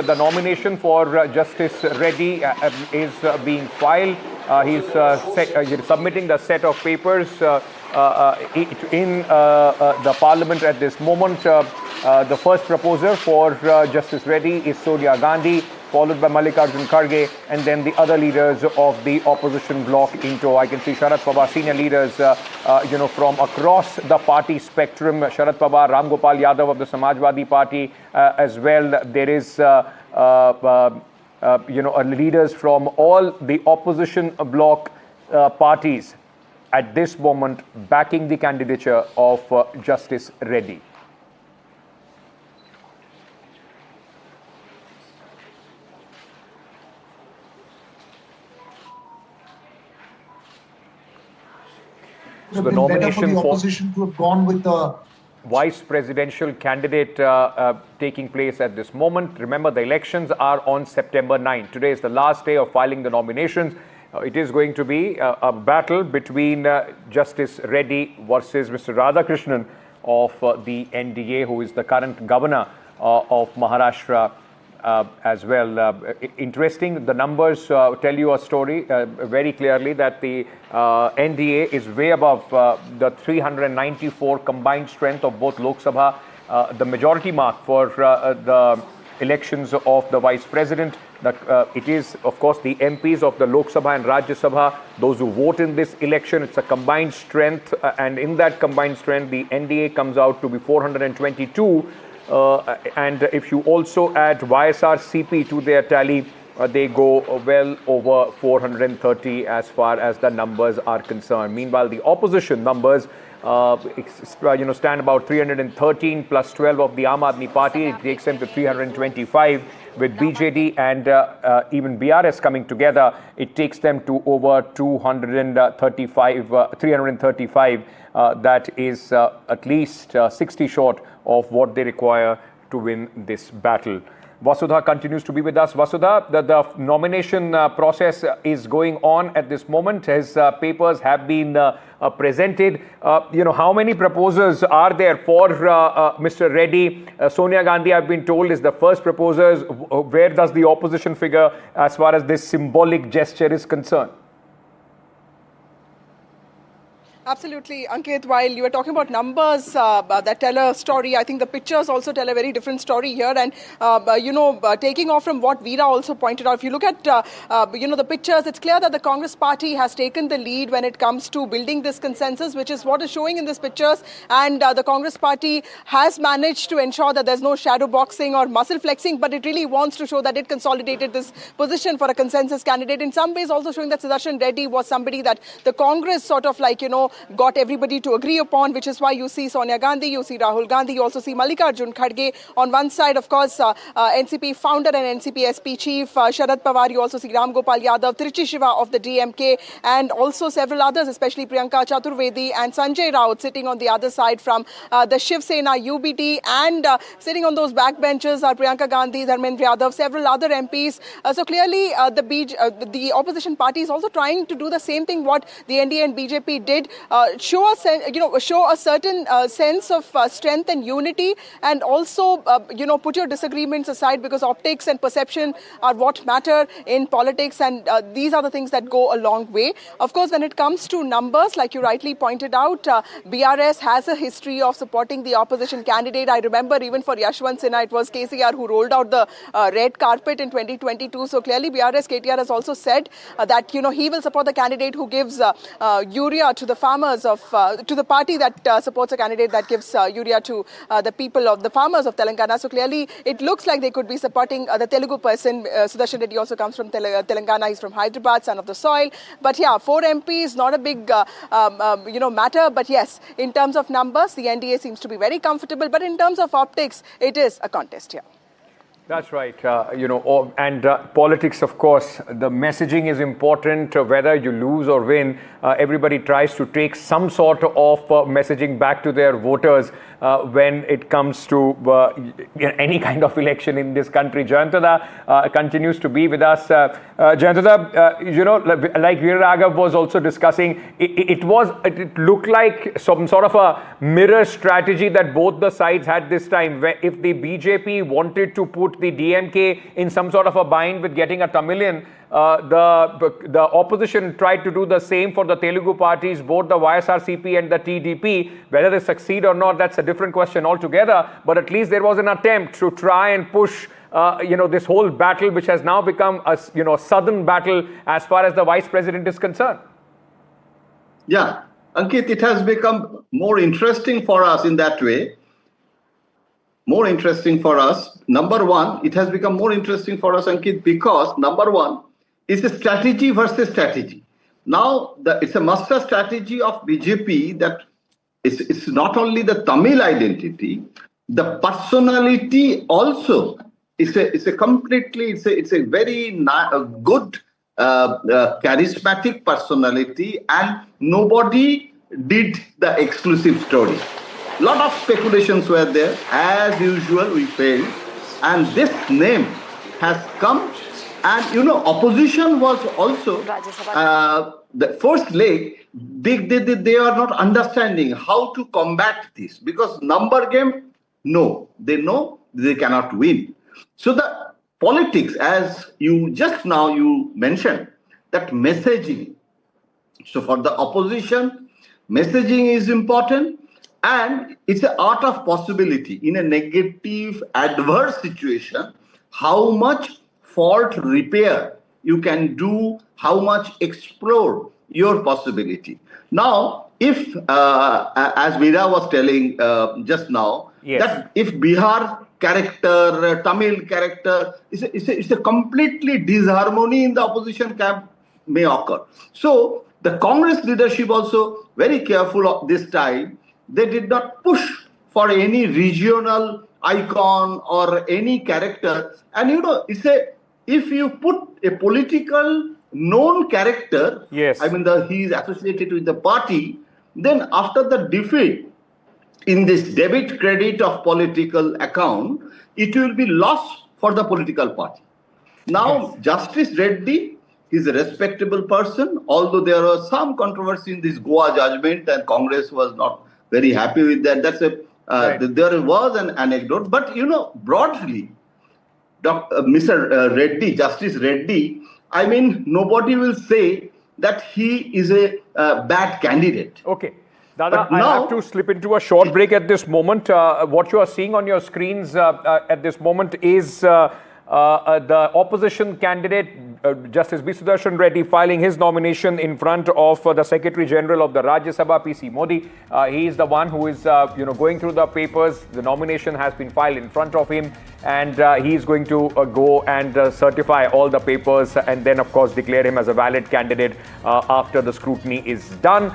The nomination for Justice Reddy is being filed. He's submitting the set of papers in the Parliament at this moment. The first proposer for Justice Reddy is Sonia Gandhi, followed by Mallikarjun Kharge, and then the other leaders of the opposition bloc into, I can see Sharad Pawar, senior leaders, from across the party spectrum. Sharad Pawar, Ram Gopal Yadav of the Samajwadi Party as well. There is, leaders from all the opposition bloc parties at this moment backing the candidature of Justice Reddy. So the nomination for the opposition to have gone with the vice presidential candidate taking place at this moment. Remember, the elections are on September 9. Today is the last day of filing the nominations. It is going to be a battle between Justice Reddy versus Mr. Radhakrishnan of the NDA, who is the current governor of Maharashtra. As well. Interesting, the numbers tell you a story very clearly that the NDA is way above the 394 combined strength of both Lok Sabha, the majority mark for the elections of the vice president. It is, of course, the MPs of the Lok Sabha and Rajya Sabha, those who vote in this election. It's a combined strength, and in that combined strength, the NDA comes out to be 422. And if you also add YSRCP to their tally, they go well over 430 as far as the numbers are concerned. Meanwhile, the opposition numbers stand about 313 plus 12 of the Aam Aadmi Party. It takes them to 325. With BJD and even BRS coming together, it takes them to over 335. That is at least 60 short of what they require to win this battle. Vasudha continues to be with us. Vasudha, the nomination process is going on at this moment. His papers have been presented. How many proposers are there for Mr. Reddy? Sonia Gandhi, I've been told, is the first proposer. Where does the opposition figure as far as this symbolic gesture is concerned? Absolutely, Ankit. While you were talking about numbers that tell a story, I think the pictures also tell a very different story here. And, taking off from what Veera also pointed out, if you look at, the pictures, it's clear that the Congress party has taken the lead when it comes to building this consensus, which is what is showing in these pictures. And the Congress party has managed to ensure that there's no shadow boxing or muscle flexing, but it really wants to show that it consolidated this position for a consensus candidate. In some ways, also showing that Sudarshan Reddy was somebody that the Congress sort of got everybody to agree upon, which is why you see Sonia Gandhi, you see Rahul Gandhi, you also see Mallikarjun Kharge. On one side, of course, NCP founder and NCP SP chief Sharad Pawar. You also see Ram Gopal Yadav, Trichy Shiva of the DMK, and also several others, especially Priyanka Chaturvedi and Sanjay Raut sitting on the other side from the Shiv Sena UBT, and sitting on those backbenches are Priyanka Gandhi, Dharmendra Yadav, several other MPs. So clearly, the opposition party is also trying to do the same thing what the NDA and BJP did. Show a certain sense of strength and unity, and also put your disagreements aside, because optics and perception are what matter in politics, and these are the things that go a long way. Of course, when it comes to numbers, like you rightly pointed out, BRS has a history of supporting the opposition candidate. I remember even for Yashwant Sinha, it was KCR who rolled out the red carpet in 2022. So clearly, BRS KTR has also said that he will support the candidate who gives urea to the farmers to the party that supports a candidate that gives urea to the people of the farmers of Telangana. So clearly, it looks like they could be supporting the Telugu person. Sudarshan Reddy also comes from Telangana. He's from Hyderabad, son of the soil. But yeah, 4 MPs, not a big matter. But yes, in terms of numbers, the NDA seems to be very comfortable. But in terms of optics, it is a contest here. That's right. Politics, of course, the messaging is important. Whether you lose or win, everybody tries to take some sort of messaging back to their voters when it comes to any kind of election in this country. Jayantada continues to be with us. Jayantada, like Veera Raghav was also discussing, it looked like some sort of a mirror strategy that both the sides had this time. Where if the BJP wanted to put put the DMK in some sort of a bind with getting a Tamilian. The opposition tried to do the same for the Telugu parties, both the YSRCP and the TDP. Whether they succeed or not, that's a different question altogether. But at least there was an attempt to try and push this whole battle, which has now become a southern battle as far as the vice president is concerned. Yeah, Ankit, it has become more interesting for us in that way. More interesting for us. Number one, it has become more interesting for us, Ankit, because number one is a strategy versus strategy. Now, it's a master strategy of BJP that it's not only the Tamil identity, the personality also. It's a very good charismatic personality, and nobody did the exclusive story. Lot of speculations were there. As usual, we failed, and this name has come. And opposition was also the first leg. They are not understanding how to combat this, because number game, no, they know they cannot win. So the politics, as you just now you mentioned, that messaging. So for the opposition, messaging is important, and it's an art of possibility. In a negative, adverse situation, how much fault repair you can do, how much explore your possibility. Now, if, as Veera was telling just now, yes, that if Bihar character, Tamil character, it's a completely disharmony in the opposition camp may occur. So the Congress leadership also very careful of this time. They did not push for any regional icon or any character. And if you put a political known character, yes, I mean he is associated with the party, then after the defeat in this debit credit of political account, it will be loss for the political party. Now, yes, Justice Reddy is a respectable person, although there was some controversy in this Goa judgment and Congress was not very happy with that. That's right. There was an anecdote, but broadly, Mr. Reddy, Justice Reddy, I mean, nobody will say that he is a bad candidate. Okay. Dada, I have to slip into a short break at this moment. What you are seeing on your screens at this moment is the opposition candidate, Justice B Sudershan Reddy, filing his nomination in front of the Secretary General of the Rajya Sabha, PC Modi. He is the one who is going through the papers. The nomination has been filed in front of him, and he is going to go and certify all the papers and then, of course, declare him as a valid candidate after the scrutiny is done.